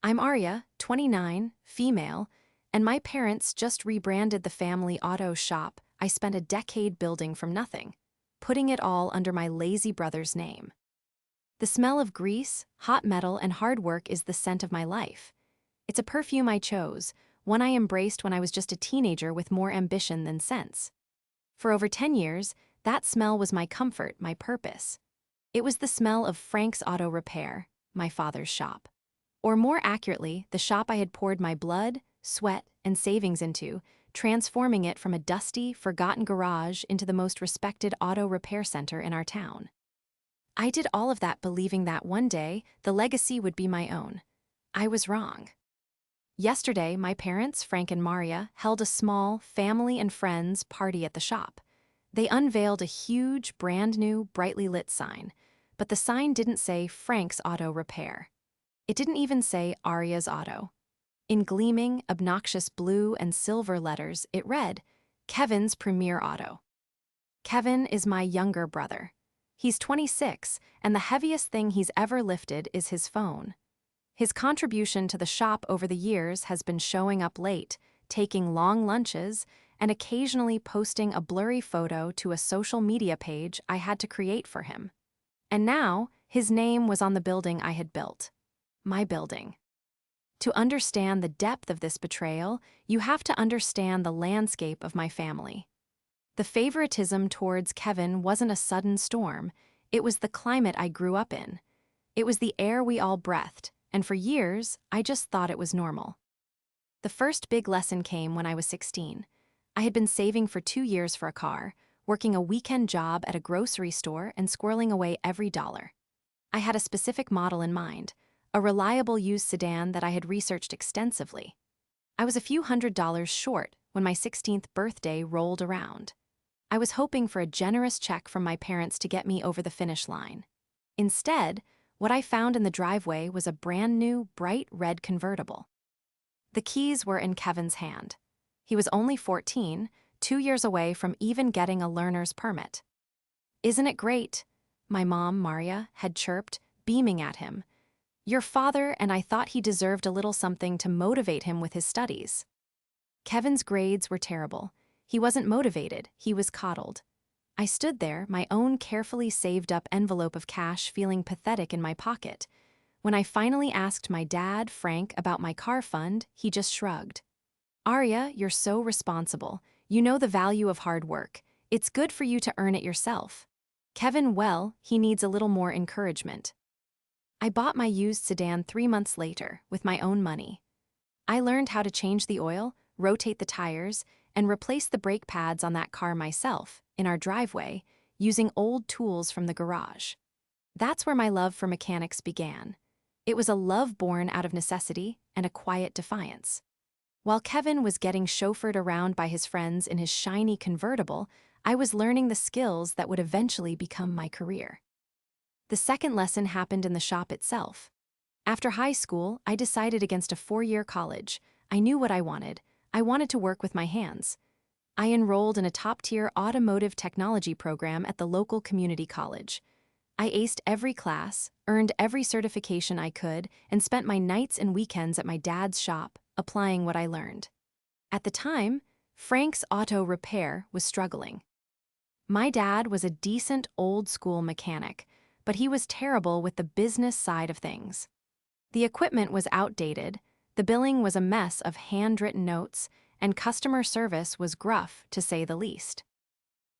I'm Arya, 29, female, and my parents just rebranded the family auto shop I spent a decade building from nothing, putting it all under my lazy brother's name. The smell of grease, hot metal, and hard work is the scent of my life. It's a perfume I chose, one I embraced when I was just a teenager with more ambition than sense. For over 10 years, that smell was my comfort, my purpose. It was the smell of Frank's Auto Repair, my father's shop. Or more accurately, the shop I had poured my blood, sweat, and savings into, transforming it from a dusty, forgotten garage into the most respected auto repair center in our town. I did all of that believing that one day the legacy would be my own. I was wrong. Yesterday, my parents, Frank and Maria, held a small family and friends party at the shop. They unveiled a huge, brand new, brightly lit sign, but the sign didn't say Frank's Auto Repair. It didn't even say Arya's Auto. In gleaming, obnoxious blue and silver letters, it read, Kevin's Premier Auto. Kevin is my younger brother. He's 26, and the heaviest thing he's ever lifted is his phone. His contribution to the shop over the years has been showing up late, taking long lunches, and occasionally posting a blurry photo to a social media page I had to create for him. And now, his name was on the building I had built. My building. To understand the depth of this betrayal, you have to understand the landscape of my family. The favoritism towards Kevin wasn't a sudden storm, it was the climate I grew up in. It was the air we all breathed, and for years, I just thought it was normal. The first big lesson came when I was 16. I had been saving for 2 years for a car, working a weekend job at a grocery store and squirreling away every dollar. I had a specific model in mind, a reliable used sedan that I had researched extensively. I was a few $100s short when my 16th birthday rolled around. I was hoping for a generous check from my parents to get me over the finish line. Instead, what I found in the driveway was a brand new, bright red convertible. The keys were in Kevin's hand. He was only 14, 2 years away from even getting a learner's permit. "Isn't it great?" my mom, Maria, had chirped, beaming at him. "Your father, and I thought he deserved a little something to motivate him with his studies." Kevin's grades were terrible. He wasn't motivated, he was coddled. I stood there, my own carefully saved-up envelope of cash feeling pathetic in my pocket. When I finally asked my dad, Frank, about my car fund, he just shrugged. "Arya, you're so responsible. You know the value of hard work. It's good for you to earn it yourself. Kevin, well, he needs a little more encouragement." I bought my used sedan 3 months later, with my own money. I learned how to change the oil, rotate the tires, and replace the brake pads on that car myself, in our driveway, using old tools from the garage. That's where my love for mechanics began. It was a love born out of necessity and a quiet defiance. While Kevin was getting chauffeured around by his friends in his shiny convertible, I was learning the skills that would eventually become my career. The second lesson happened in the shop itself. After high school, I decided against a 4-year college. I knew what I wanted. I wanted to work with my hands. I enrolled in a top-tier automotive technology program at the local community college. I aced every class, earned every certification I could, and spent my nights and weekends at my dad's shop, applying what I learned. At the time, Frank's Auto Repair was struggling. My dad was a decent old-school mechanic, but he was terrible with the business side of things. The equipment was outdated, the billing was a mess of handwritten notes, and customer service was gruff, to say the least.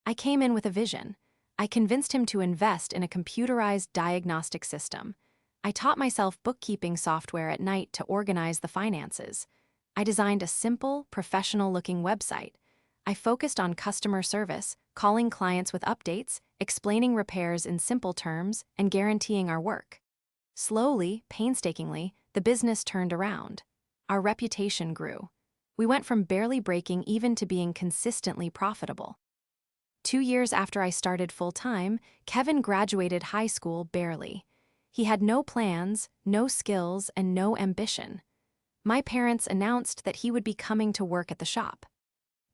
I came in with a vision. I convinced him to invest in a computerized diagnostic system. I taught myself bookkeeping software at night to organize the finances. I designed a simple, professional-looking website. I focused on customer service, calling clients with updates, explaining repairs in simple terms, and guaranteeing our work. Slowly, painstakingly, the business turned around. Our reputation grew. We went from barely breaking even to being consistently profitable. 2 years after I started full-time, Kevin graduated high school barely. He had no plans, no skills, and no ambition. My parents announced that he would be coming to work at the shop.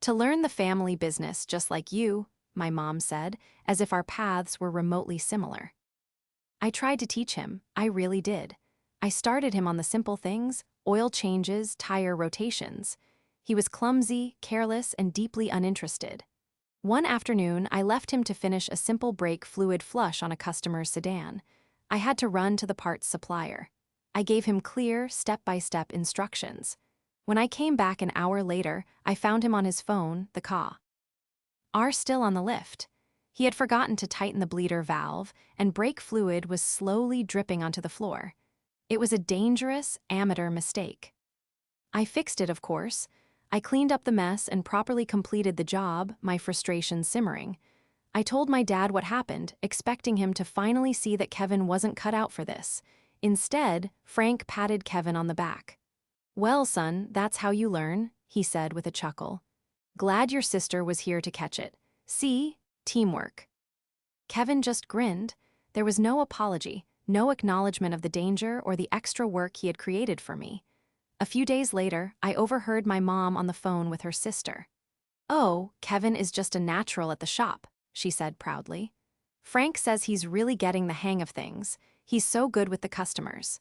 "To learn the family business just like you," my mom said, as if our paths were remotely similar. I tried to teach him, I really did. I started him on the simple things: oil changes, tire rotations. He was clumsy, careless, and deeply uninterested. One afternoon, I left him to finish a simple brake fluid flush on a customer's sedan. I had to run to the parts supplier. I gave him clear, step-by-step instructions. When I came back an hour later, I found him on his phone, the car still on the lift. He had forgotten to tighten the bleeder valve, and brake fluid was slowly dripping onto the floor. It was a dangerous, amateur mistake. I fixed it, of course. I cleaned up the mess and properly completed the job, my frustration simmering. I told my dad what happened, expecting him to finally see that Kevin wasn't cut out for this. Instead, Frank patted Kevin on the back. "Well, son, that's how you learn," he said with a chuckle. "Glad your sister was here to catch it. See? Teamwork." Kevin just grinned. There was no apology, no acknowledgement of the danger or the extra work he had created for me. A few days later, I overheard my mom on the phone with her sister. "Oh, Kevin is just a natural at the shop," she said proudly. "Frank says he's really getting the hang of things. He's so good with the customers."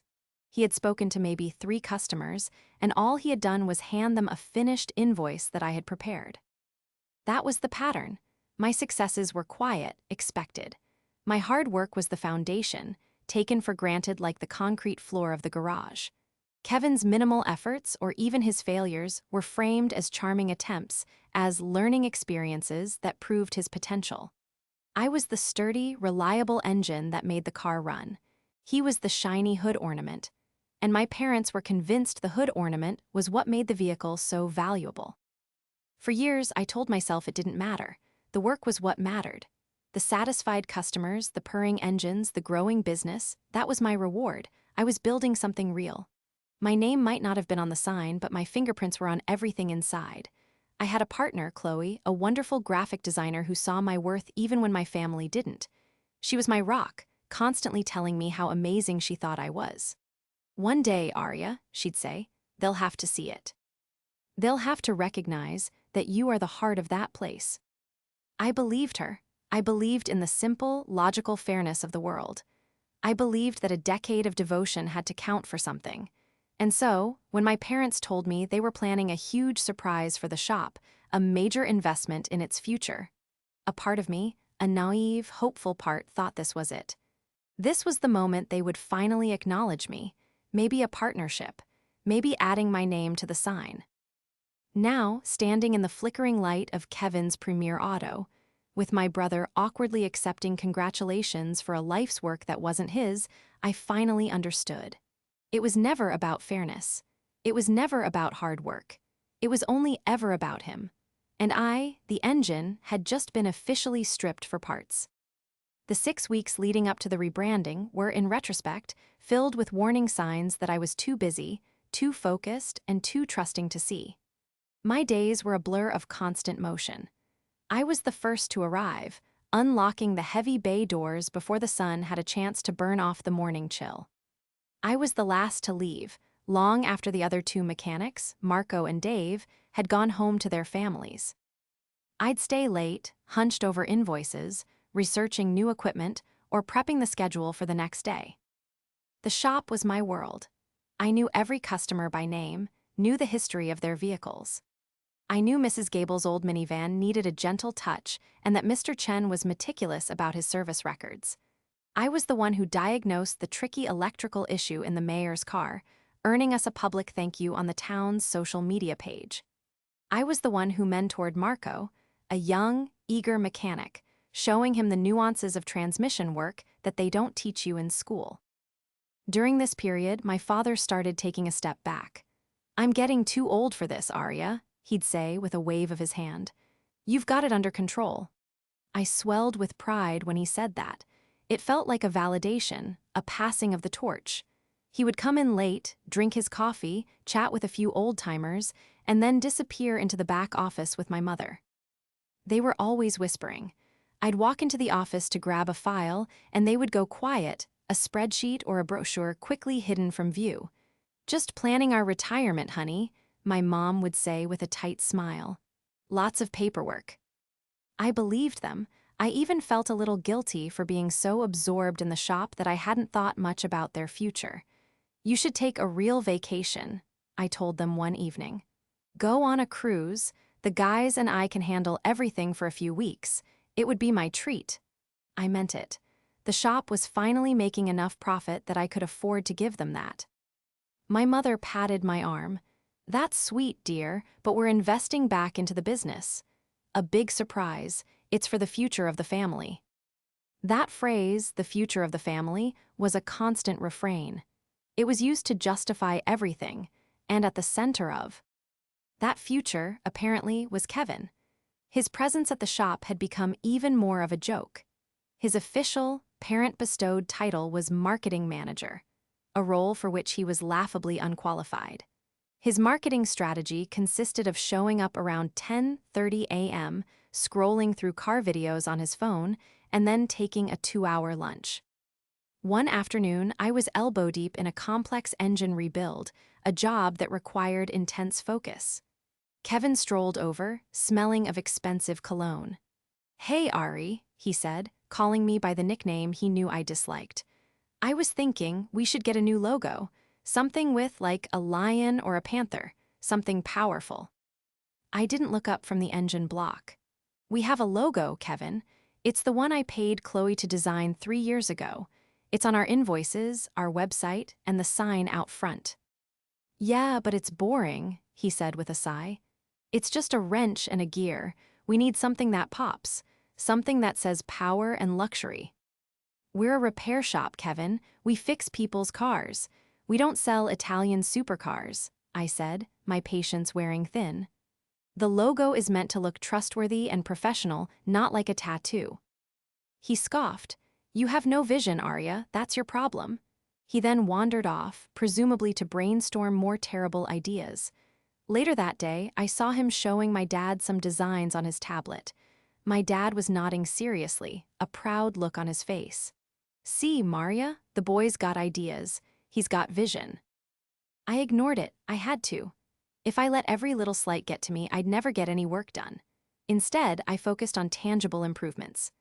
He had spoken to maybe 3 customers, and all he had done was hand them a finished invoice that I had prepared. That was the pattern. My successes were quiet, expected. My hard work was the foundation, taken for granted like the concrete floor of the garage. Kevin's minimal efforts, or even his failures, were framed as charming attempts, as learning experiences that proved his potential. I was the sturdy, reliable engine that made the car run. He was the shiny hood ornament. And my parents were convinced the hood ornament was what made the vehicle so valuable. For years, I told myself it didn't matter. The work was what mattered. The satisfied customers, the purring engines, the growing business, that was my reward. I was building something real. My name might not have been on the sign, but my fingerprints were on everything inside. I had a partner, Chloe, a wonderful graphic designer who saw my worth even when my family didn't. She was my rock, constantly telling me how amazing she thought I was. "One day, Arya," she'd say, "they'll have to see it. They'll have to recognize that you are the heart of that place." I believed her. I believed in the simple, logical fairness of the world. I believed that a decade of devotion had to count for something. And so, when my parents told me they were planning a huge surprise for the shop, a major investment in its future, a part of me, a naive, hopeful part, thought this was it. This was the moment they would finally acknowledge me, maybe a partnership, maybe adding my name to the sign. Now, standing in the flickering light of Kevin's premier auto, with my brother awkwardly accepting congratulations for a life's work that wasn't his, I finally understood. It was never about fairness. It was never about hard work. It was only ever about him. And I, the engine, had just been officially stripped for parts. The 6 weeks leading up to the rebranding were, in retrospect, filled with warning signs that I was too busy, too focused, and too trusting to see. My days were a blur of constant motion. I was the first to arrive, unlocking the heavy bay doors before the sun had a chance to burn off the morning chill. I was the last to leave, long after the other 2 mechanics, Marco and Dave, had gone home to their families. I'd stay late, hunched over invoices, researching new equipment, or prepping the schedule for the next day. The shop was my world. I knew every customer by name, knew the history of their vehicles. I knew Mrs. Gable's old minivan needed a gentle touch and that Mr. Chen was meticulous about his service records. I was the one who diagnosed the tricky electrical issue in the mayor's car, earning us a public thank you on the town's social media page. I was the one who mentored Marco, a young, eager mechanic, showing him the nuances of transmission work that they don't teach you in school. During this period, my father started taking a step back. "I'm getting too old for this, Arya," he'd say with a wave of his hand. "You've got it under control." I swelled with pride when he said that. It felt like a validation, a passing of the torch. He would come in late, drink his coffee, chat with a few old-timers, and then disappear into the back office with my mother. They were always whispering. I'd walk into the office to grab a file, and they would go quiet, a spreadsheet or a brochure quickly hidden from view. "Just planning our retirement, honey," my mom would say with a tight smile. "Lots of paperwork." I believed them. I even felt a little guilty for being so absorbed in the shop that I hadn't thought much about their future. "You should take a real vacation," I told them one evening. "Go on a cruise. The guys and I can handle everything for a few weeks. It would be my treat." I meant it. The shop was finally making enough profit that I could afford to give them that. My mother patted my arm. "That's sweet, dear, but we're investing back into the business. A big surprise. It's for the future of the family." That phrase, the future of the family, was a constant refrain. It was used to justify everything, and at the center of that future, apparently, was Kevin. His presence at the shop had become even more of a joke. His official, parent-bestowed title was marketing manager, a role for which he was laughably unqualified. His marketing strategy consisted of showing up around 10:30 a.m., scrolling through car videos on his phone, and then taking a 2-hour lunch. One afternoon, I was elbow-deep in a complex engine rebuild, a job that required intense focus. Kevin strolled over, smelling of expensive cologne. "Hey, Ari," he said, calling me by the nickname he knew I disliked. "I was thinking we should get a new logo, something with like a lion or a panther, something powerful." I didn't look up from the engine block. "We have a logo, Kevin. It's the one I paid Chloe to design 3 years ago. It's on our invoices, our website, and the sign out front." "Yeah, but it's boring," he said with a sigh. "It's just a wrench and a gear. We need something that pops, something that says power and luxury." "We're a repair shop, Kevin. We fix people's cars. We don't sell Italian supercars," I said, my patience wearing thin. "The logo is meant to look trustworthy and professional, not like a tattoo." He scoffed. "You have no vision, Arya. That's your problem." He then wandered off, presumably to brainstorm more terrible ideas. Later that day, I saw him showing my dad some designs on his tablet. My dad was nodding seriously, a proud look on his face. "See, Marya, the boy's got ideas. He's got vision." I ignored it. I had to. If I let every little slight get to me, I'd never get any work done. Instead, I focused on tangible improvements.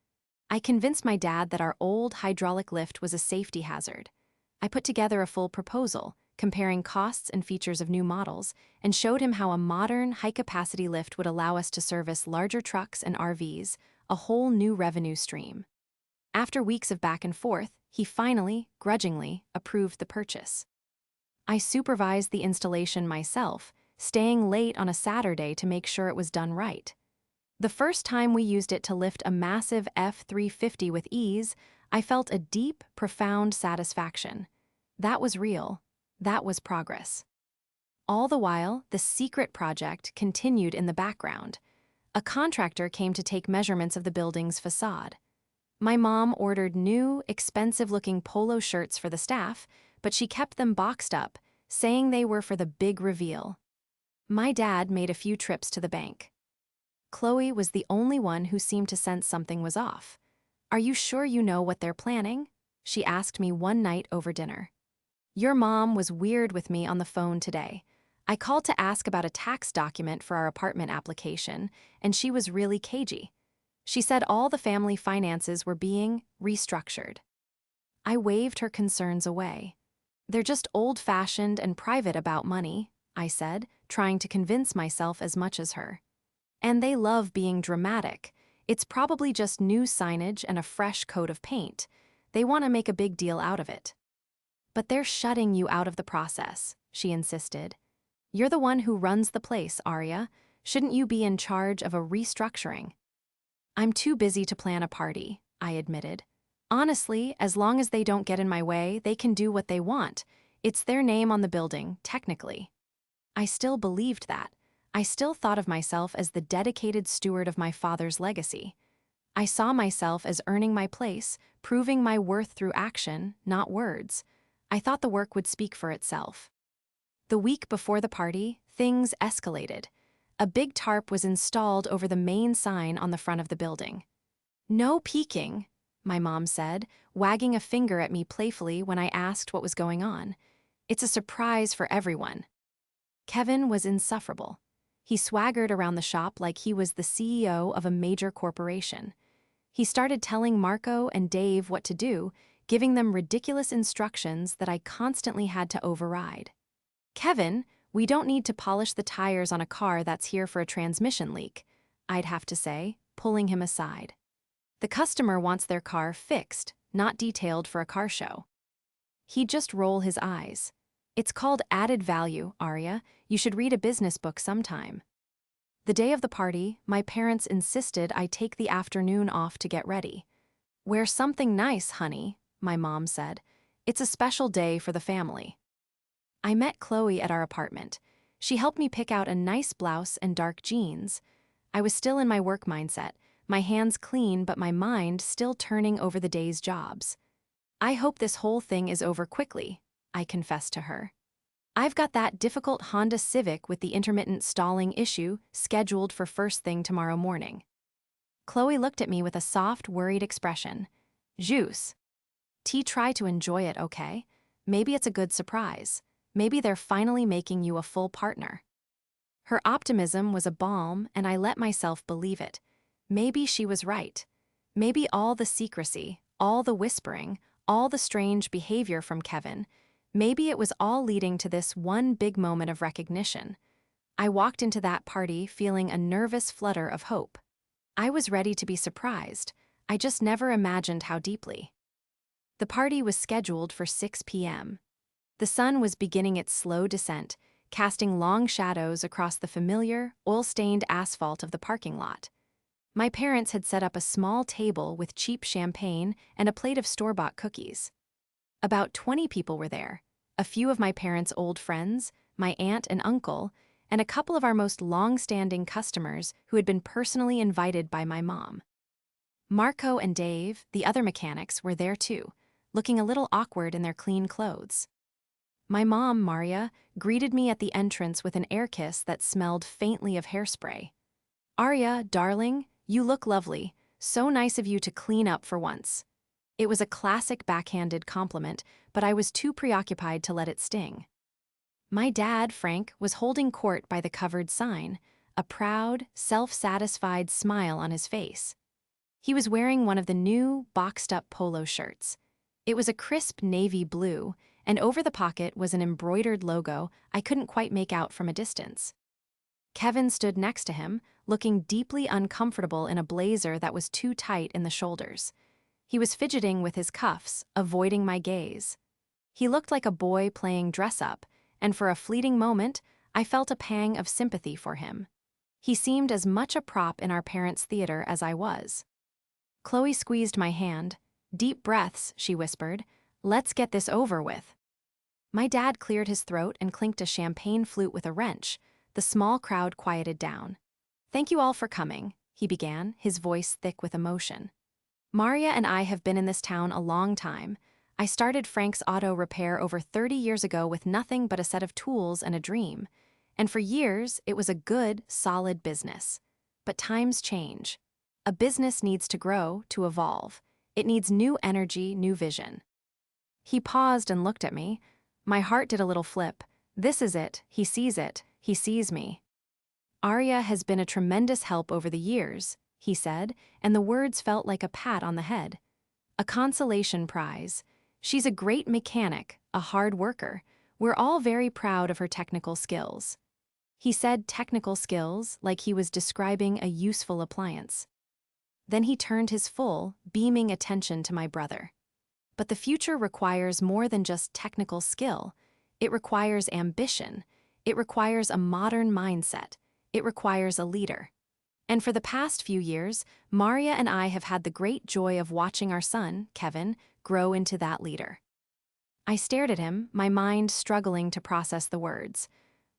I convinced my dad that our old hydraulic lift was a safety hazard. I put together a full proposal, comparing costs and features of new models, and showed him how a modern, high-capacity lift would allow us to service larger trucks and RVs, a whole new revenue stream. After weeks of back and forth, he finally, grudgingly, approved the purchase. I supervised the installation myself, staying late on a Saturday to make sure it was done right. The first time we used it to lift a massive F-350 with ease, I felt a deep, profound satisfaction. That was real. That was progress. All the while, the secret project continued in the background. A contractor came to take measurements of the building's facade. My mom ordered new, expensive-looking polo shirts for the staff, but she kept them boxed up, saying they were for the big reveal. My dad made a few trips to the bank. Chloe was the only one who seemed to sense something was off. "Are you sure you know what they're planning?" she asked me one night over dinner. "Your mom was weird with me on the phone today. I called to ask about a tax document for our apartment application, and she was really cagey. She said all the family finances were being restructured." I waved her concerns away. "They're just old-fashioned and private about money," I said, trying to convince myself as much as her. "And they love being dramatic. It's probably just new signage and a fresh coat of paint. They want to make a big deal out of it." "But they're shutting you out of the process," she insisted. "You're the one who runs the place, Arya. Shouldn't you be in charge of a restructuring?" "I'm too busy to plan a party," I admitted. "Honestly, as long as they don't get in my way, they can do what they want. It's their name on the building, technically." I still believed that. I still thought of myself as the dedicated steward of my father's legacy. I saw myself as earning my place, proving my worth through action, not words. I thought the work would speak for itself. The week before the party, things escalated. A big tarp was installed over the main sign on the front of the building. "No peeking," my mom said, wagging a finger at me playfully when I asked what was going on. "It's a surprise for everyone." Kevin was insufferable. He swaggered around the shop like he was the CEO of a major corporation. He started telling Marco and Dave what to do, giving them ridiculous instructions that I constantly had to override. "Kevin, we don't need to polish the tires on a car that's here for a transmission leak," I'd have to say, pulling him aside. "The customer wants their car fixed, not detailed for a car show." He'd just roll his eyes. "It's called added value, Arya. You should read a business book sometime." The day of the party, my parents insisted I take the afternoon off to get ready. "Wear something nice, honey," my mom said. "It's a special day for the family." I met Chloe at our apartment. She helped me pick out a nice blouse and dark jeans. I was still in my work mindset, my hands clean but my mind still turning over the day's jobs. "I hope this whole thing is over quickly," I confessed to her. "I've got that difficult Honda Civic with the intermittent stalling issue scheduled for first thing tomorrow morning." Chloe looked at me with a soft, worried expression. "Juice. Try to enjoy it, okay? Maybe it's a good surprise. Maybe they're finally making you a full partner." Her optimism was a balm, and I let myself believe it. Maybe she was right. Maybe all the secrecy, all the whispering, all the strange behavior from Kevin, maybe it was all leading to this one big moment of recognition. I walked into that party feeling a nervous flutter of hope. I was ready to be surprised. I just never imagined how deeply. The party was scheduled for 6 p.m. The sun was beginning its slow descent, casting long shadows across the familiar, oil-stained asphalt of the parking lot. My parents had set up a small table with cheap champagne and a plate of store-bought cookies. About 20 people were there, a few of my parents' old friends, my aunt and uncle, and a couple of our most long-standing customers who had been personally invited by my mom. Marco and Dave, the other mechanics, were there too, looking a little awkward in their clean clothes. My mom, Maria, greeted me at the entrance with an air kiss that smelled faintly of hairspray. "Arya, darling, you look lovely. So nice of you to clean up for once." It was a classic backhanded compliment, but I was too preoccupied to let it sting. My dad, Frank, was holding court by the covered sign, a proud, self-satisfied smile on his face. He was wearing one of the new, boxed-up polo shirts. It was a crisp navy blue, and over the pocket was an embroidered logo I couldn't quite make out from a distance. Kevin stood next to him, looking deeply uncomfortable in a blazer that was too tight in the shoulders. He was fidgeting with his cuffs, avoiding my gaze. He looked like a boy playing dress-up, and for a fleeting moment, I felt a pang of sympathy for him. He seemed as much a prop in our parents' theater as I was. Chloe squeezed my hand. "Deep breaths," she whispered. "Let's get this over with." My dad cleared his throat and clinked a champagne flute with a wrench. The small crowd quieted down. "Thank you all for coming," he began, his voice thick with emotion. "Maria and I have been in this town a long time. I started Frank's Auto Repair over 30 years ago with nothing but a set of tools and a dream. And for years, it was a good, solid business. But times change. A business needs to grow, to evolve. It needs new energy, new vision." He paused and looked at me. My heart did a little flip. This is it. He sees me. "Arya has been a tremendous help over the years," he said, and the words felt like a pat on the head. "A consolation prize. She's a great mechanic, a hard worker. We're all very proud of her technical skills." He said technical skills like he was describing a useful appliance. Then he turned his full, beaming attention to my brother. "But the future requires more than just technical skill. It requires ambition. It requires a modern mindset. It requires a leader. And for the past few years, Maria and I have had the great joy of watching our son, Kevin, grow into that leader." I stared at him, my mind struggling to process the words.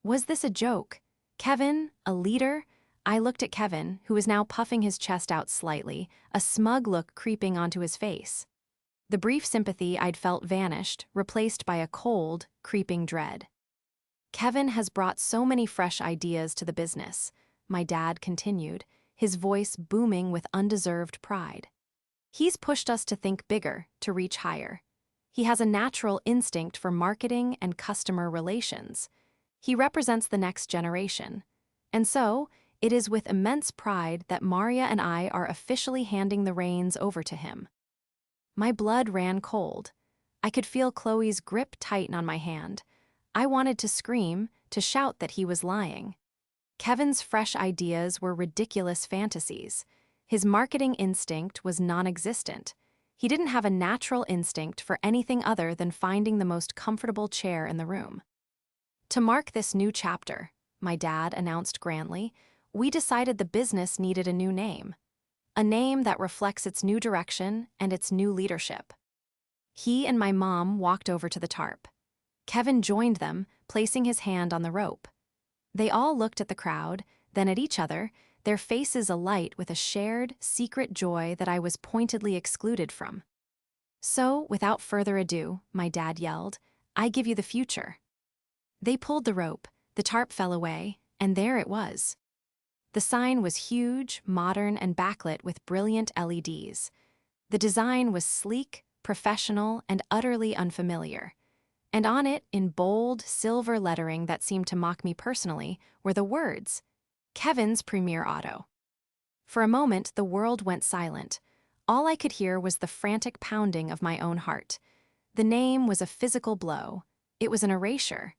Was this a joke? Kevin, a leader? I looked at Kevin, who was now puffing his chest out slightly, a smug look creeping onto his face. The brief sympathy I'd felt vanished, replaced by a cold, creeping dread. "Kevin has brought so many fresh ideas to the business," my dad continued, his voice booming with undeserved pride. "He's pushed us to think bigger, to reach higher. He has a natural instinct for marketing and customer relations. He represents the next generation. And so, it is with immense pride that Maria and I are officially handing the reins over to him." My blood ran cold. I could feel Chloe's grip tighten on my hand. I wanted to scream, to shout that he was lying. Kevin's fresh ideas were ridiculous fantasies. His marketing instinct was non-existent. He didn't have a natural instinct for anything other than finding the most comfortable chair in the room. To mark this new chapter, my dad announced grandly, we decided the business needed a new name. A name that reflects its new direction and its new leadership. He and my mom walked over to the tarp. Kevin joined them, placing his hand on the rope. They all looked at the crowd, then at each other, their faces alight with a shared, secret joy that I was pointedly excluded from. So, without further ado, my dad yelled, "I give you the future." They pulled the rope, the tarp fell away, and there it was. The sign was huge, modern, and backlit with brilliant LEDs. The design was sleek, professional, and utterly unfamiliar. And on it, in bold, silver lettering that seemed to mock me personally, were the words, Kevin's Premier Auto. For a moment, the world went silent. All I could hear was the frantic pounding of my own heart. The name was a physical blow. It was an erasure.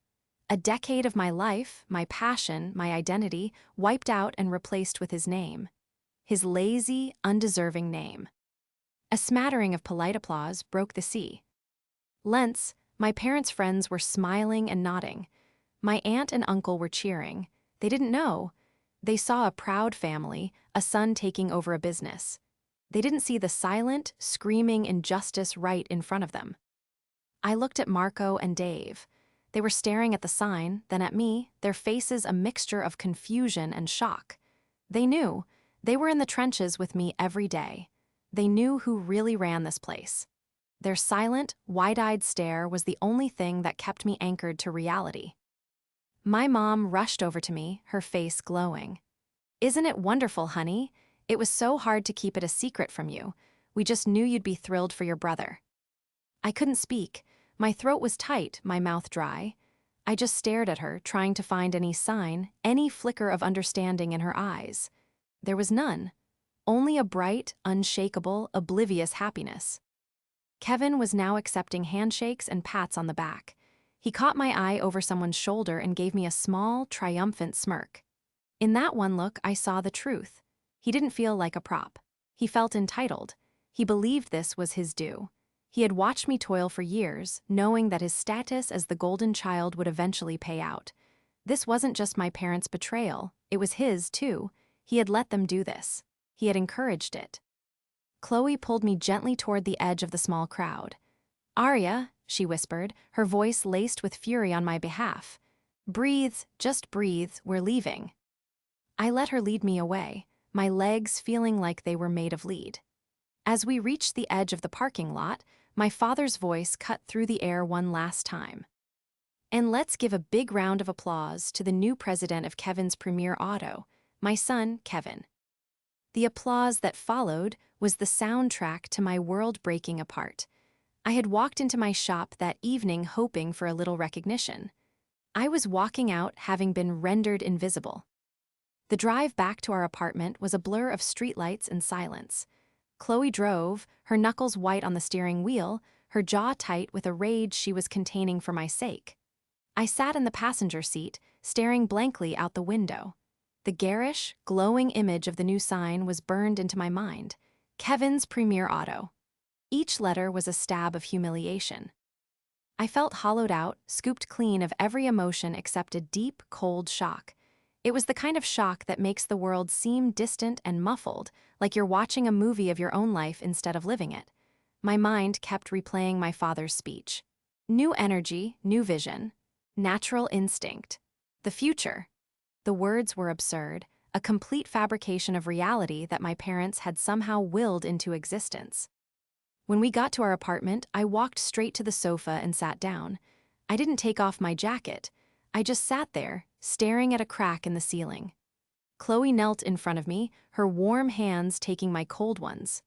A decade of my life, my passion, my identity, wiped out and replaced with his name. His lazy, undeserving name. A smattering of polite applause broke the sea. Lentz, my parents' friends were smiling and nodding. My aunt and uncle were cheering. They didn't know. They saw a proud family, a son taking over a business. They didn't see the silent, screaming injustice right in front of them. I looked at Marco and Dave. They were staring at the sign, then at me, their faces a mixture of confusion and shock. They knew. They were in the trenches with me every day. They knew who really ran this place. Their silent, wide-eyed stare was the only thing that kept me anchored to reality. My mom rushed over to me, her face glowing. "Isn't it wonderful, honey? It was so hard to keep it a secret from you. We just knew you'd be thrilled for your brother." I couldn't speak. My throat was tight, my mouth dry. I just stared at her, trying to find any sign, any flicker of understanding in her eyes. There was none. Only a bright, unshakable, oblivious happiness. Kevin was now accepting handshakes and pats on the back. He caught my eye over someone's shoulder and gave me a small, triumphant smirk. In that one look, I saw the truth. He didn't feel like a prop. He felt entitled. He believed this was his due. He had watched me toil for years, knowing that his status as the golden child would eventually pay out. This wasn't just my parents' betrayal. It was his, too. He had let them do this. He had encouraged it. Chloe pulled me gently toward the edge of the small crowd. "Arya," she whispered, her voice laced with fury on my behalf. "Breathe, just breathe, we're leaving." I let her lead me away, my legs feeling like they were made of lead. As we reached the edge of the parking lot, my father's voice cut through the air one last time. "And let's give a big round of applause to the new president of Kevin's Premier Auto, my son, Kevin." The applause that followed was the soundtrack to my world breaking apart. I had walked into my shop that evening hoping for a little recognition. I was walking out having been rendered invisible. The drive back to our apartment was a blur of streetlights and silence. Chloe drove, her knuckles white on the steering wheel, her jaw tight with a rage she was containing for my sake. I sat in the passenger seat, staring blankly out the window. The garish, glowing image of the new sign was burned into my mind. Kevin's Premier Auto. Each letter was a stab of humiliation. I felt hollowed out, scooped clean of every emotion except a deep, cold shock. It was the kind of shock that makes the world seem distant and muffled, like you're watching a movie of your own life instead of living it. My mind kept replaying my father's speech. New energy, new vision. Natural instinct. The future. The words were absurd, a complete fabrication of reality that my parents had somehow willed into existence. When we got to our apartment, I walked straight to the sofa and sat down. I didn't take off my jacket. I just sat there, staring at a crack in the ceiling. Chloe knelt in front of me, her warm hands taking my cold ones.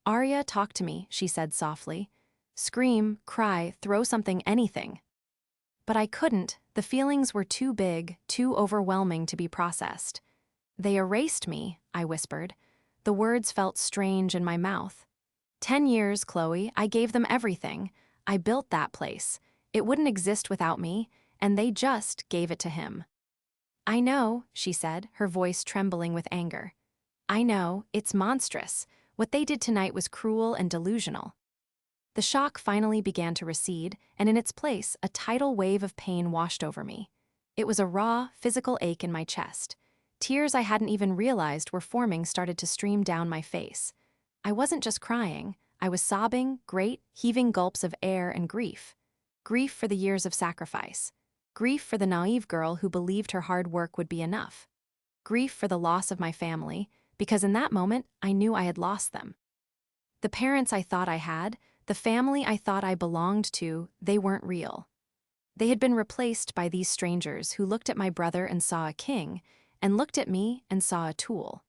"Arya, talk to me," she said softly. "Scream, cry, throw something, anything." But I couldn't. The feelings were too big, too overwhelming to be processed. "They erased me," I whispered. The words felt strange in my mouth. 10 years, Chloe, I gave them everything. I built that place. It wouldn't exist without me, and they just gave it to him. I know, she said, her voice trembling with anger. I know, it's monstrous. What they did tonight was cruel and delusional. The shock finally began to recede, and in its place, a tidal wave of pain washed over me. It was a raw, physical ache in my chest. Tears I hadn't even realized were forming started to stream down my face. I wasn't just crying. I was sobbing, great, heaving gulps of air and grief. Grief for the years of sacrifice. Grief for the naive girl who believed her hard work would be enough. Grief for the loss of my family, because in that moment, I knew I had lost them. The parents I thought I had, the family I thought I belonged to, they weren't real. They had been replaced by these strangers who looked at my brother and saw a king, and looked at me and saw a tool.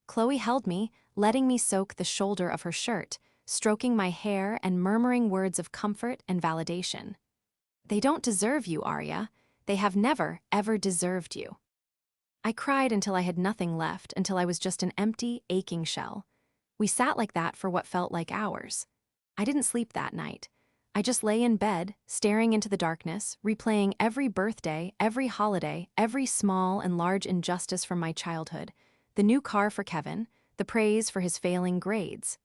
Chloe held me, letting me soak the shoulder of her shirt, stroking my hair and murmuring words of comfort and validation. They don't deserve you, Arya. They have never, ever deserved you. I cried until I had nothing left, until I was just an empty, aching shell. We sat like that for what felt like hours. I didn't sleep that night. I just lay in bed, staring into the darkness, replaying every birthday, every holiday, every small and large injustice from my childhood. The new car for Kevin, the praise for his failing grades.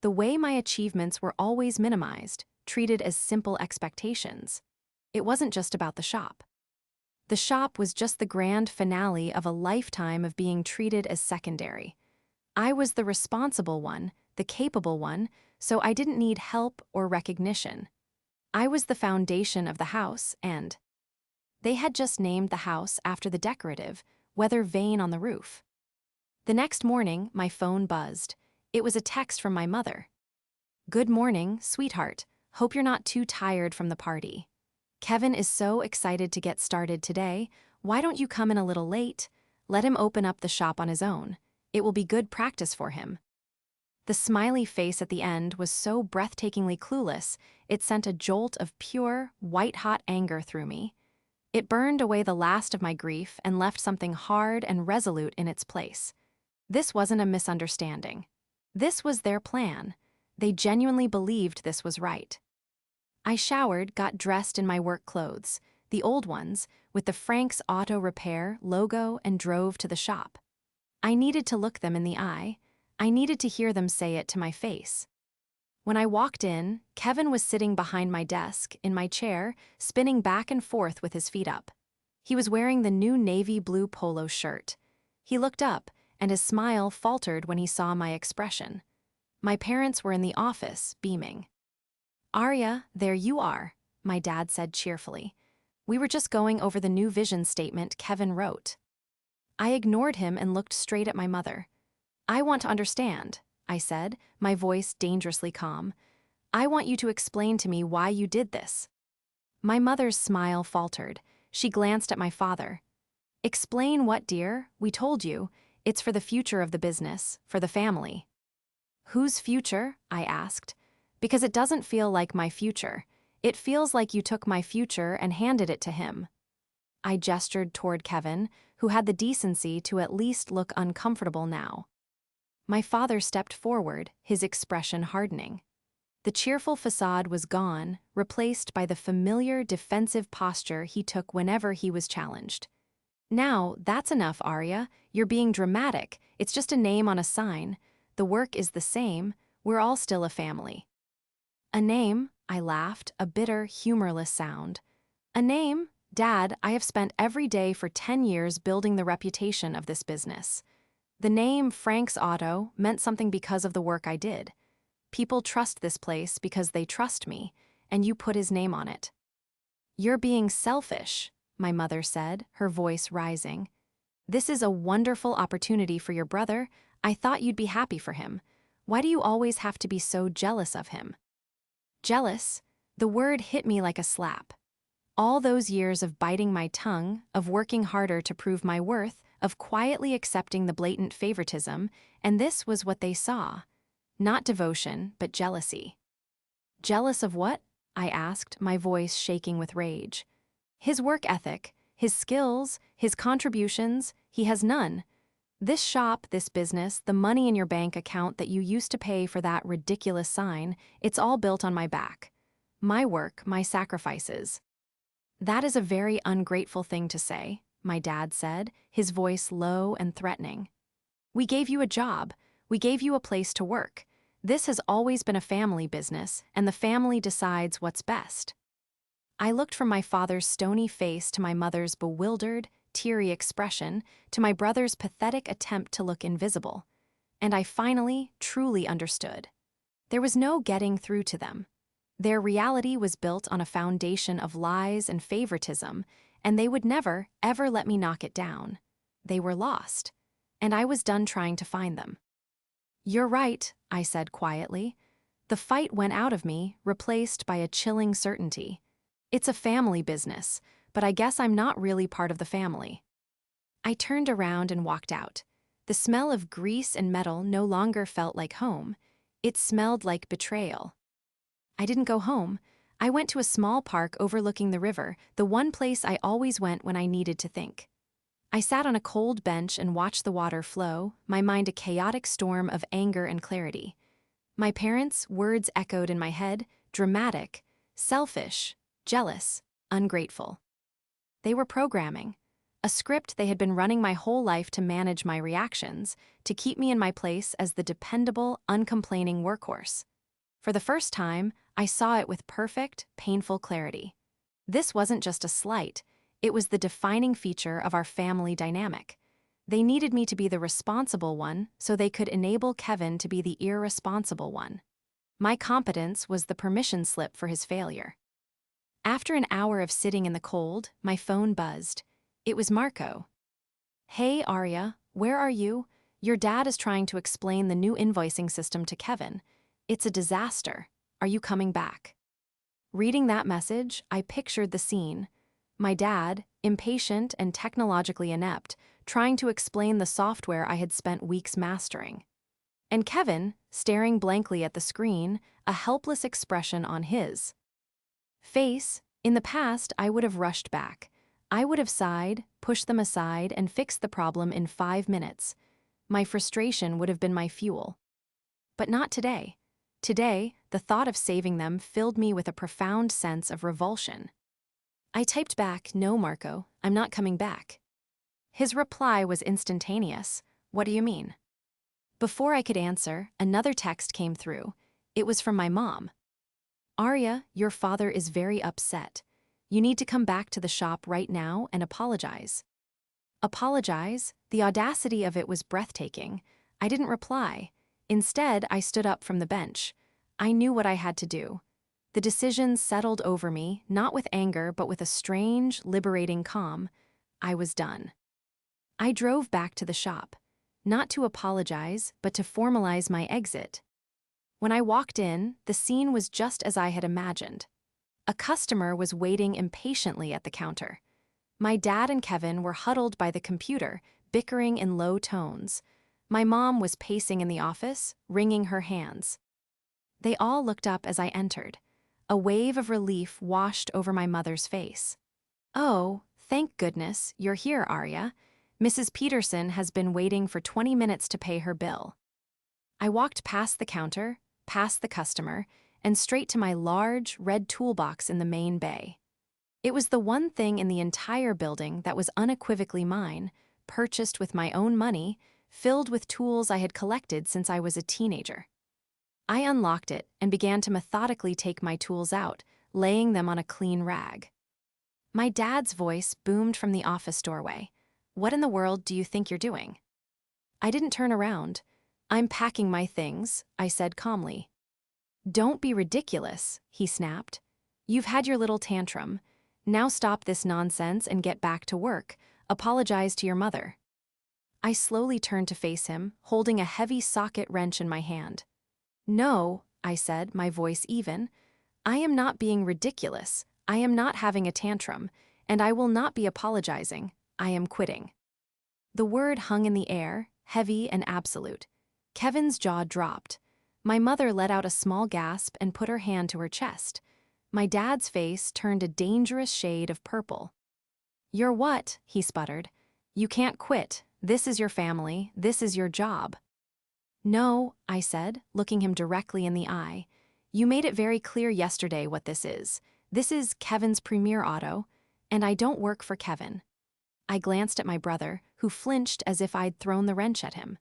The way my achievements were always minimized, treated as simple expectations. It wasn't just about the shop. The shop was just the grand finale of a lifetime of being treated as secondary. I was the responsible one, the capable one, so I didn't need help or recognition. I was the foundation of the house, and they had just named the house after the decorative, weather vane on the roof. The next morning, my phone buzzed. It was a text from my mother. Good morning, sweetheart. Hope you're not too tired from the party. Kevin is so excited to get started today. Why don't you come in a little late? Let him open up the shop on his own. It will be good practice for him. The smiley face at the end was so breathtakingly clueless, it sent a jolt of pure, white-hot anger through me. It burned away the last of my grief and left something hard and resolute in its place. This wasn't a misunderstanding. This was their plan. They genuinely believed this was right. I showered, got dressed in my work clothes, the old ones, with the Frank's Auto Repair logo, and drove to the shop. I needed to look them in the eye. I needed to hear them say it to my face. When I walked in, Kevin was sitting behind my desk, in my chair, spinning back and forth with his feet up. He was wearing the new navy blue polo shirt. He looked up, and his smile faltered when he saw my expression. My parents were in the office, beaming. Arya, there you are, my dad said cheerfully. We were just going over the new vision statement Kevin wrote. I ignored him and looked straight at my mother. I want to understand, I said, my voice dangerously calm. I want you to explain to me why you did this. My mother's smile faltered. She glanced at my father. Explain what, dear? We told you. It's for the future of the business, for the family. Whose future? I asked. Because it doesn't feel like my future. It feels like you took my future and handed it to him. I gestured toward Kevin, who had the decency to at least look uncomfortable now. My father stepped forward, his expression hardening. The cheerful facade was gone, replaced by the familiar defensive posture he took whenever he was challenged. Now, that's enough, Arya. You're being dramatic. It's just a name on a sign. The work is the same. We're all still a family. A name? I laughed, a bitter, humorless sound. A name? Dad, I have spent every day for 10 years building the reputation of this business. The name Frank's Auto meant something because of the work I did. People trust this place because they trust me, and you put his name on it. You're being selfish, my mother said, her voice rising. This is a wonderful opportunity for your brother. I thought you'd be happy for him. Why do you always have to be so jealous of him? Jealous? The word hit me like a slap. All those years of biting my tongue, of working harder to prove my worth, of quietly accepting the blatant favoritism, and this was what they saw. Not devotion, but jealousy. Jealous of what? I asked, my voice shaking with rage. His work ethic, his skills, his contributions, he has none. This shop, this business, the money in your bank account that you used to pay for that ridiculous sign, it's all built on my back. My work, my sacrifices. That is a very ungrateful thing to say, my dad said, his voice low and threatening. We gave you a job. We gave you a place to work. This has always been a family business, and the family decides what's best. I looked from my father's stony face to my mother's bewildered, teary expression, to my brother's pathetic attempt to look invisible. And I finally, truly understood. There was no getting through to them. Their reality was built on a foundation of lies and favoritism, and they would never, ever let me knock it down. They were lost, and I was done trying to find them. You're right, I said quietly. The fight went out of me, replaced by a chilling certainty. It's a family business, but I guess I'm not really part of the family. I turned around and walked out. The smell of grease and metal no longer felt like home. It smelled like betrayal. I didn't go home. I went to a small park overlooking the river, the one place I always went when I needed to think. I sat on a cold bench and watched the water flow, my mind a chaotic storm of anger and clarity. My parents' words echoed in my head, dramatic, selfish, jealous, ungrateful. They were programming, a script they had been running my whole life to manage my reactions, to keep me in my place as the dependable, uncomplaining workhorse. For the first time, I saw it with perfect, painful clarity. This wasn't just a slight, it was the defining feature of our family dynamic. They needed me to be the responsible one so they could enable Kevin to be the irresponsible one. My competence was the permission slip for his failure. After an hour of sitting in the cold, my phone buzzed. It was Marco. Hey, Arya, where are you? Your dad is trying to explain the new invoicing system to Kevin. It's a disaster. Are you coming back? Reading that message, I pictured the scene. My dad, impatient and technologically inept, trying to explain the software I had spent weeks mastering. And Kevin, staring blankly at the screen, a helpless expression on his face. In the past, I would have rushed back. I would have sighed, pushed them aside, and fixed the problem in 5 minutes. My frustration would have been my fuel. But not today. Today, the thought of saving them filled me with a profound sense of revulsion. I typed back, "No, Marco, I'm not coming back." His reply was instantaneous. "What do you mean?" Before I could answer, another text came through. It was from my mom. "Arya, your father is very upset. You need to come back to the shop right now and apologize." Apologize? The audacity of it was breathtaking. I didn't reply. Instead, I stood up from the bench. I knew what I had to do. The decision settled over me, not with anger, but with a strange, liberating calm. I was done. I drove back to the shop, not to apologize, but to formalize my exit. When I walked in, the scene was just as I had imagined. A customer was waiting impatiently at the counter. My dad and Kevin were huddled by the computer, bickering in low tones. My mom was pacing in the office, wringing her hands. They all looked up as I entered. A wave of relief washed over my mother's face. "Oh, thank goodness, you're here, Arya. Mrs. Peterson has been waiting for 20 minutes to pay her bill." I walked past the counter, past the customer, and straight to my large, red toolbox in the main bay. It was the one thing in the entire building that was unequivocally mine, purchased with my own money, filled with tools I had collected since I was a teenager. I unlocked it and began to methodically take my tools out, laying them on a clean rag. My dad's voice boomed from the office doorway. "What in the world do you think you're doing?" I didn't turn around. "I'm packing my things," I said calmly. "Don't be ridiculous," he snapped. "You've had your little tantrum. Now stop this nonsense and get back to work. Apologize to your mother." I slowly turned to face him, holding a heavy socket wrench in my hand. "No," I said, my voice even. "I am not being ridiculous. I am not having a tantrum, and I will not be apologizing. I am quitting." The word hung in the air, heavy and absolute. Kevin's jaw dropped. My mother let out a small gasp and put her hand to her chest. My dad's face turned a dangerous shade of purple. "You're what?" he sputtered. "You can't quit. This is your family, this is your job. No, I said, looking him directly in the eye. You made it very clear yesterday what this is. This is Kevin's premier auto, and I don't work for Kevin. I glanced at my brother, who flinched as if I'd thrown the wrench at him.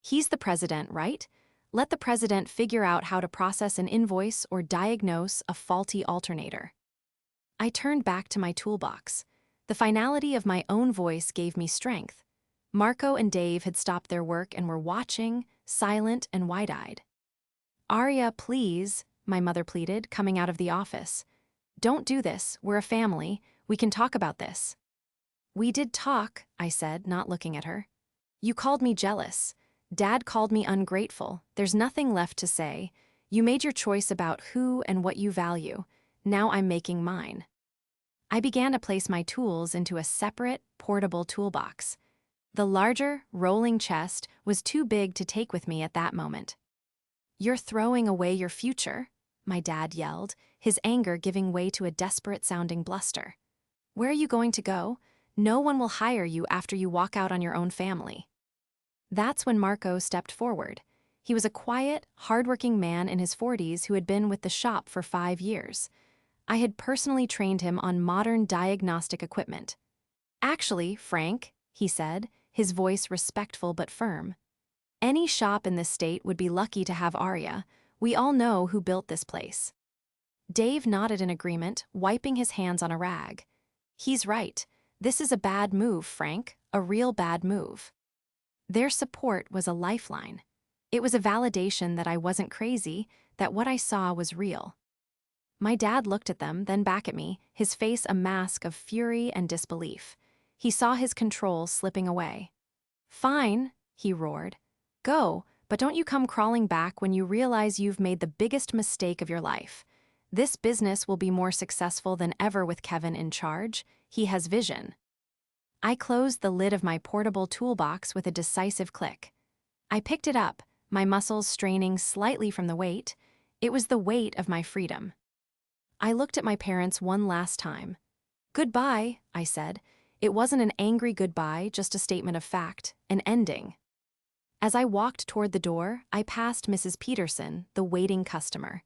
He's the president, right? Let the president figure out how to process an invoice or diagnose a faulty alternator. I turned back to my toolbox. The finality of my own voice gave me strength. Marco and Dave had stopped their work and were watching, silent and wide-eyed. Arya, please, my mother pleaded, coming out of the office. Don't do this, we're a family, we can talk about this. We did talk, I said, not looking at her. You called me jealous. Dad called me ungrateful. There's nothing left to say. You made your choice about who and what you value. Now I'm making mine. I began to place my tools into a separate, portable toolbox. The larger, rolling chest was too big to take with me at that moment. You're throwing away your future, my dad yelled, his anger giving way to a desperate-sounding bluster. Where are you going to go? No one will hire you after you walk out on your own family. That's when Marco stepped forward. He was a quiet, hard-working man in his 40s who had been with the shop for 5 years. I had personally trained him on modern diagnostic equipment. Actually, Frank, he said, his voice respectful but firm. Any shop in this state would be lucky to have Arya. We all know who built this place. Dave nodded in agreement, wiping his hands on a rag. He's right. This is a bad move, Frank, a real bad move. Their support was a lifeline. It was a validation that I wasn't crazy, that what I saw was real. My dad looked at them, then back at me, his face a mask of fury and disbelief. He saw his control slipping away. Fine, he roared. Go, but don't you come crawling back when you realize you've made the biggest mistake of your life. This business will be more successful than ever with Kevin in charge. He has vision. I closed the lid of my portable toolbox with a decisive click. I picked it up, my muscles straining slightly from the weight. It was the weight of my freedom. I looked at my parents one last time. Goodbye, I said. It wasn't an angry goodbye, just a statement of fact, an ending. As I walked toward the door, I passed Mrs. Peterson, the waiting customer.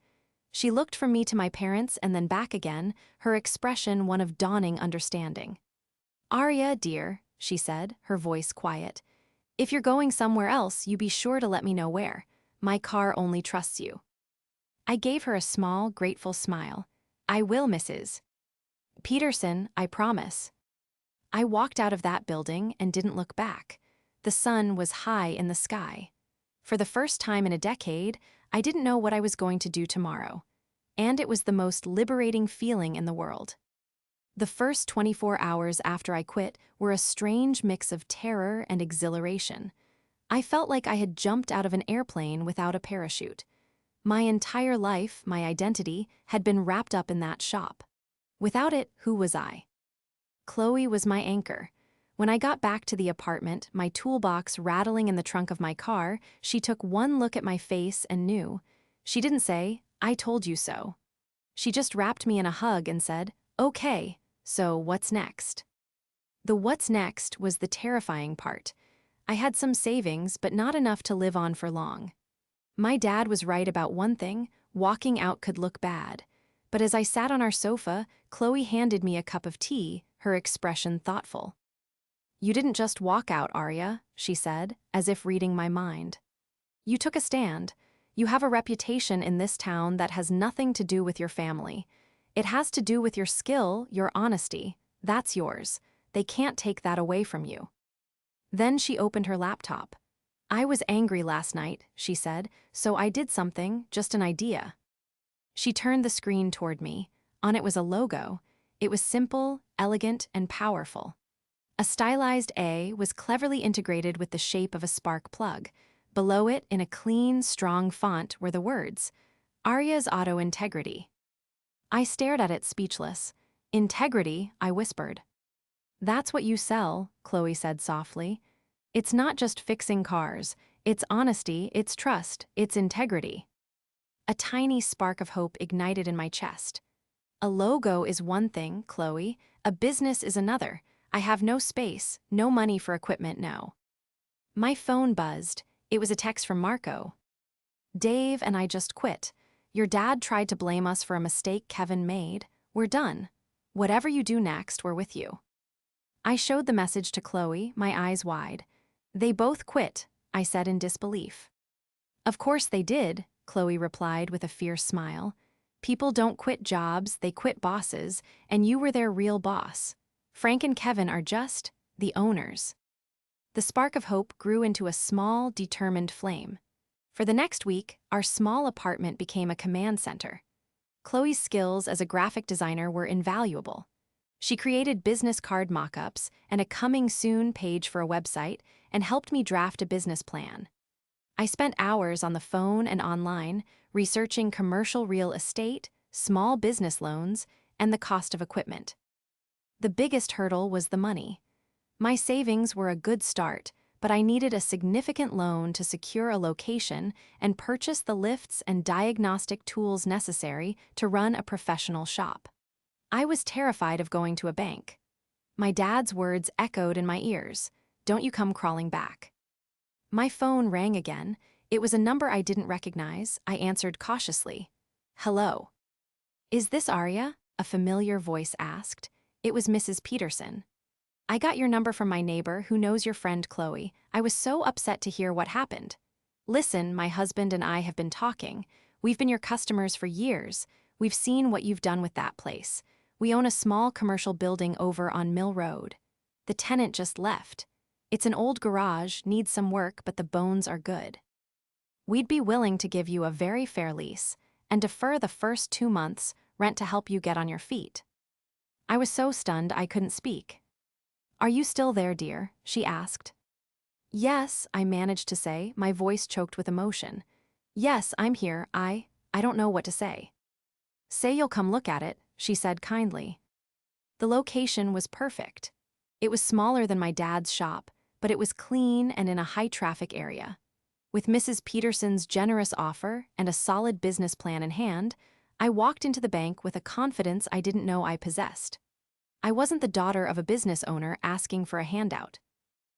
She looked from me to my parents and then back again, her expression one of dawning understanding. Arya, dear, she said, her voice quiet. If you're going somewhere else, you be sure to let me know where. My car only trusts you. I gave her a small, grateful smile. I will, Mrs. Peterson, I promise. I walked out of that building and didn't look back. The sun was high in the sky. For the first time in a decade, I didn't know what I was going to do tomorrow. And it was the most liberating feeling in the world. The first 24 hours after I quit were a strange mix of terror and exhilaration. I felt like I had jumped out of an airplane without a parachute. My entire life, my identity, had been wrapped up in that shop. Without it, who was I? Chloe was my anchor. When I got back to the apartment, my toolbox rattling in the trunk of my car, she took one look at my face and knew. She didn't say, I told you so. She just wrapped me in a hug and said, okay, so what's next? The what's next was the terrifying part. I had some savings, but not enough to live on for long. My dad was right about one thing, walking out could look bad. But as I sat on our sofa, Chloe handed me a cup of tea, her expression thoughtful. You didn't just walk out, Arya, she said, as if reading my mind. You took a stand. You have a reputation in this town that has nothing to do with your family. It has to do with your skill, your honesty. That's yours. They can't take that away from you. Then she opened her laptop. I was angry last night, she said, so I did something, just an idea. She turned the screen toward me. On it was a logo. It was simple, elegant, and powerful. A stylized A was cleverly integrated with the shape of a spark plug. Below it, in a clean, strong font, were the words, Arya's Auto Integrity. I stared at it speechless. Integrity, I whispered. That's what you sell, Chloe said softly. It's not just fixing cars. It's honesty, it's trust, it's integrity. A tiny spark of hope ignited in my chest. A logo is one thing, Chloe. A business is another. I have no space, no money for equipment now. My phone buzzed. It was a text from Marco. Dave and I just quit. Your dad tried to blame us for a mistake Kevin made. We're done. Whatever you do next, we're with you. I showed the message to Chloe, my eyes wide. They both quit, I said in disbelief. Of course they did, Chloe replied with a fierce smile. People don't quit jobs, they quit bosses, and you were their real boss. Frank and Kevin are just the owners. The spark of hope grew into a small, determined flame. For the next week, our small apartment became a command center. Chloe's skills as a graphic designer were invaluable. She created business card mock-ups and a coming soon page for a website and helped me draft a business plan. I spent hours on the phone and online researching commercial real estate, small business loans, and the cost of equipment. The biggest hurdle was the money. My savings were a good start, but I needed a significant loan to secure a location and purchase the lifts and diagnostic tools necessary to run a professional shop. I was terrified of going to a bank. My dad's words echoed in my ears, "Don't you come crawling back." My phone rang again. It was a number I didn't recognize. I answered cautiously. "Hello." "Is this Arya?" a familiar voice asked. It was Mrs. Peterson. "I got your number from my neighbor who knows your friend Chloe. I was so upset to hear what happened. Listen, my husband and I have been talking. We've been your customers for years. We've seen what you've done with that place. We own a small commercial building over on Mill Road. The tenant just left. It's an old garage, needs some work, but the bones are good. We'd be willing to give you a very fair lease and defer the first 2 months rent to help you get on your feet." I was so stunned I couldn't speak. "Are you still there, dear?" she asked. "Yes," I managed to say, my voice choked with emotion. "Yes, I'm here. I don't know what to say." "Say you'll come look at it," she said kindly. The location was perfect. It was smaller than my dad's shop, but it was clean and in a high-traffic area. With Mrs. Peterson's generous offer and a solid business plan in hand, I walked into the bank with a confidence I didn't know I possessed. I wasn't the daughter of a business owner asking for a handout.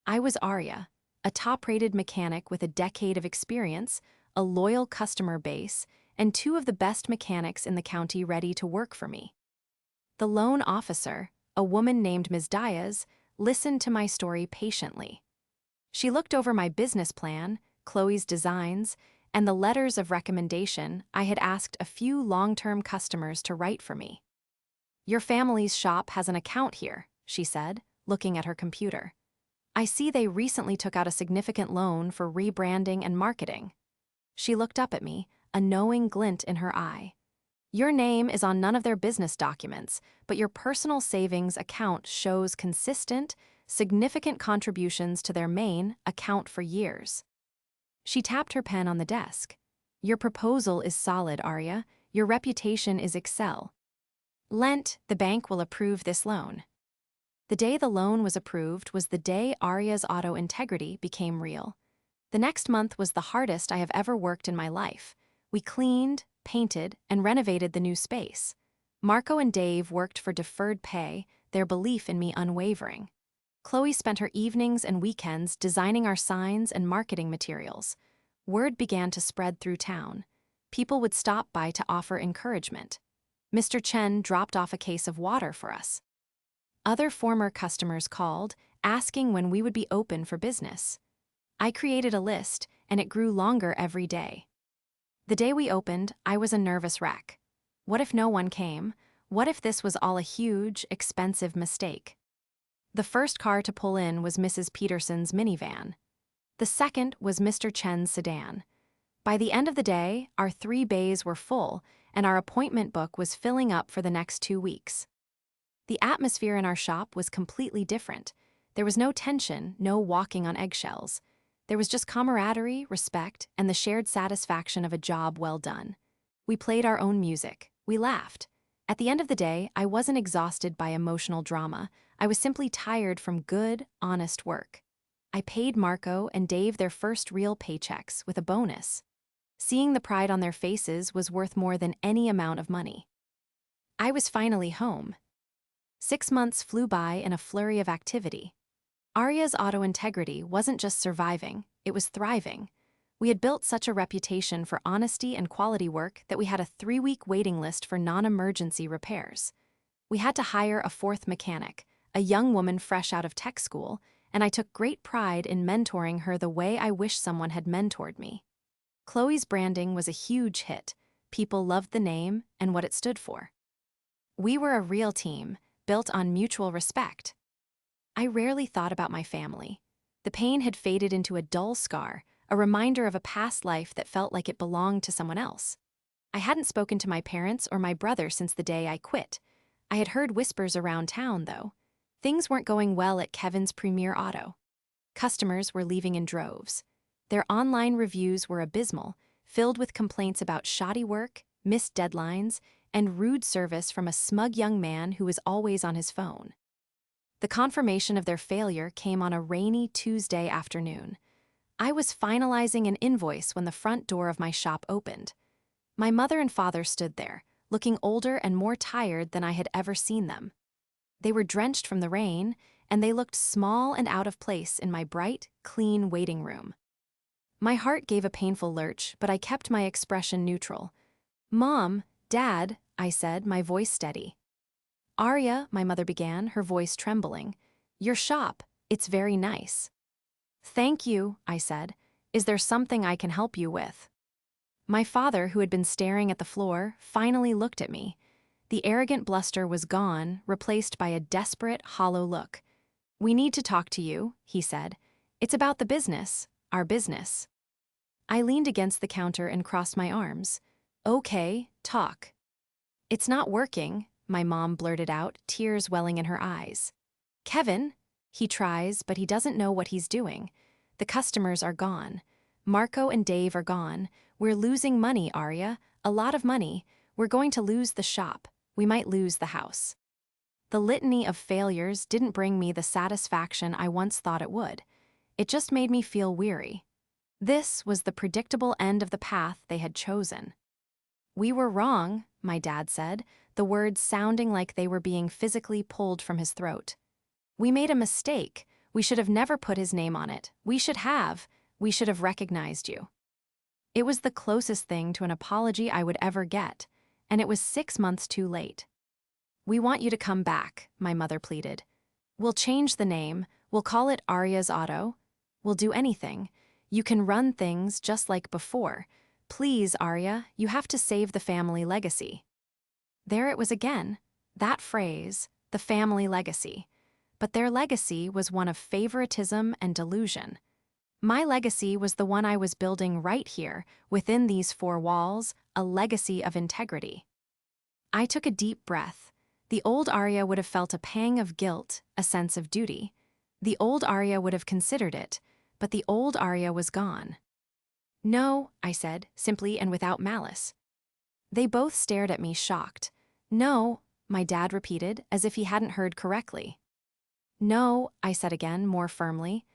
I was Arya, a top-rated mechanic with a decade of experience, a loyal customer base, and 2 of the best mechanics in the county ready to work for me. The loan officer, a woman named Ms. Diaz, listened to my story patiently. She looked over my business plan, Chloe's designs, and the letters of recommendation I had asked a few long-term customers to write for me. "Your family's shop has an account here," she said, looking at her computer. "I see they recently took out a significant loan for rebranding and marketing." She looked up at me, a knowing glint in her eye. "Your name is on none of their business documents, but your personal savings account shows consistent, significant contributions to their main account for years." She tapped her pen on the desk. "Your proposal is solid, Arya. Your reputation is Excel. Lent, the bank will approve this loan." The day the loan was approved was the day Arya's auto integrity became real. The next month was the hardest I have ever worked in my life. We cleaned, painted, and renovated the new space. Marco and Dave worked for deferred pay, their belief in me unwavering. Chloe spent her evenings and weekends designing our signs and marketing materials. Word began to spread through town. People would stop by to offer encouragement. Mr. Chen dropped off a case of water for us. Other former customers called, asking when we would be open for business. I created a list, and it grew longer every day. The day we opened, I was a nervous wreck. What if no one came? What if this was all a huge, expensive mistake? The first car to pull in was Mrs. Peterson's minivan. The second was Mr. Chen's sedan. By the end of the day, our 3 bays were full, and our appointment book was filling up for the next 2 weeks. The atmosphere in our shop was completely different. There was no tension, no walking on eggshells. There was just camaraderie, respect, and the shared satisfaction of a job well done. We played our own music. We laughed. At the end of the day, I wasn't exhausted by emotional drama. I was simply tired from good, honest work. I paid Marco and Dave their first real paychecks with a bonus. Seeing the pride on their faces was worth more than any amount of money. I was finally home. 6 months flew by in a flurry of activity. Arya's auto integrity wasn't just surviving, it was thriving. We had built such a reputation for honesty and quality work that we had a 3-week waiting list for non-emergency repairs. We had to hire a fourth mechanic, a young woman fresh out of tech school, and I took great pride in mentoring her the way I wish someone had mentored me. Chloe's branding was a huge hit. People loved the name and what it stood for. We were a real team, built on mutual respect. I rarely thought about my family. The pain had faded into a dull scar, a reminder of a past life that felt like it belonged to someone else. I hadn't spoken to my parents or my brother since the day I quit. I had heard whispers around town, though. Things weren't going well at Kevin's Premier Auto. Customers were leaving in droves. Their online reviews were abysmal, filled with complaints about shoddy work, missed deadlines, and rude service from a smug young man who was always on his phone. The confirmation of their failure came on a rainy Tuesday afternoon. I was finalizing an invoice when the front door of my shop opened. My mother and father stood there, looking older and more tired than I had ever seen them. They were drenched from the rain, and they looked small and out of place in my bright, clean waiting room. My heart gave a painful lurch, but I kept my expression neutral. "Mom, Dad," I said, my voice steady. "Arya," my mother began, her voice trembling. "Your shop, it's very nice." "Thank you," I said. "Is there something I can help you with?" My father, who had been staring at the floor, finally looked at me. The arrogant bluster was gone, replaced by a desperate, hollow look. "We need to talk to you," he said. "It's about the business, our business." I leaned against the counter and crossed my arms. "Okay, talk." "It's not working," my mom blurted out, tears welling in her eyes. "Kevin, he tries, but he doesn't know what he's doing. The customers are gone. Marco and Dave are gone. We're losing money, Arya, a lot of money. We're going to lose the shop. We might lose the house." The litany of failures didn't bring me the satisfaction I once thought it would. It just made me feel weary. This was the predictable end of the path they had chosen. "We were wrong," my dad said, the words sounding like they were being physically pulled from his throat. "We made a mistake. We should have never put his name on it. We should have recognized you." It was the closest thing to an apology I would ever get, and it was 6 months too late. "We want you to come back," my mother pleaded. "We'll change the name. We'll call it Arya's Auto. We'll do anything. You can run things just like before. Please, Arya, you have to save the family legacy." There it was again, that phrase, the family legacy. But their legacy was one of favoritism and delusion. My legacy was the one I was building right here, within these 4 walls, a legacy of integrity. I took a deep breath. The old Arya would have felt a pang of guilt, a sense of duty. The old Arya would have considered it, but the old Arya was gone. "No," I said, simply and without malice. They both stared at me, shocked. "No," my dad repeated, as if he hadn't heard correctly. "No," I said again, more firmly.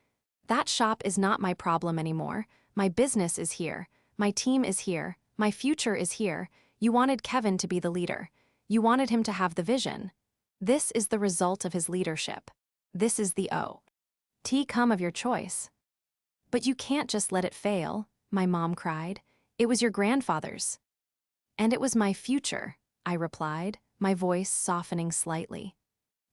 "That shop is not my problem anymore. My business is here. My team is here. My future is here. You wanted Kevin to be the leader. You wanted him to have the vision. This is the result of his leadership. This is the outcome of your choice." "But you can't just let it fail," my mom cried. "It was your grandfather's." "And it was my future," I replied, my voice softening slightly.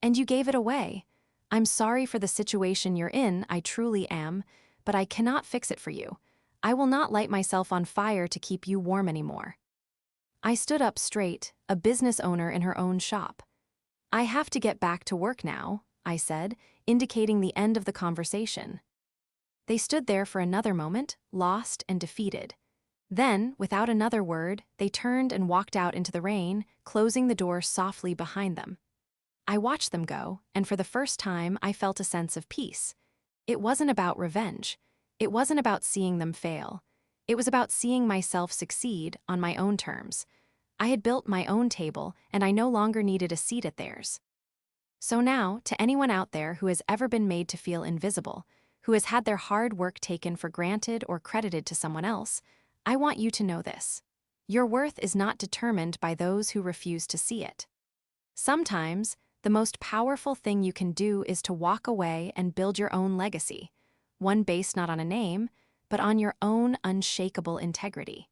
"And you gave it away. I'm sorry for the situation you're in, I truly am, but I cannot fix it for you. I will not light myself on fire to keep you warm anymore." I stood up straight, a business owner in her own shop. "I have to get back to work now," I said, indicating the end of the conversation. They stood there for another moment, lost and defeated. Then, without another word, they turned and walked out into the rain, closing the door softly behind them. I watched them go, and for the first time I felt a sense of peace. It wasn't about revenge. It wasn't about seeing them fail. It was about seeing myself succeed on my own terms. I had built my own table, and I no longer needed a seat at theirs. So now, to anyone out there who has ever been made to feel invisible, who has had their hard work taken for granted or credited to someone else, I want you to know this. Your worth is not determined by those who refuse to see it. Sometimes, The most powerful thing you can do is to walk away and build your own legacy, one based not on a name, but on your own unshakable integrity.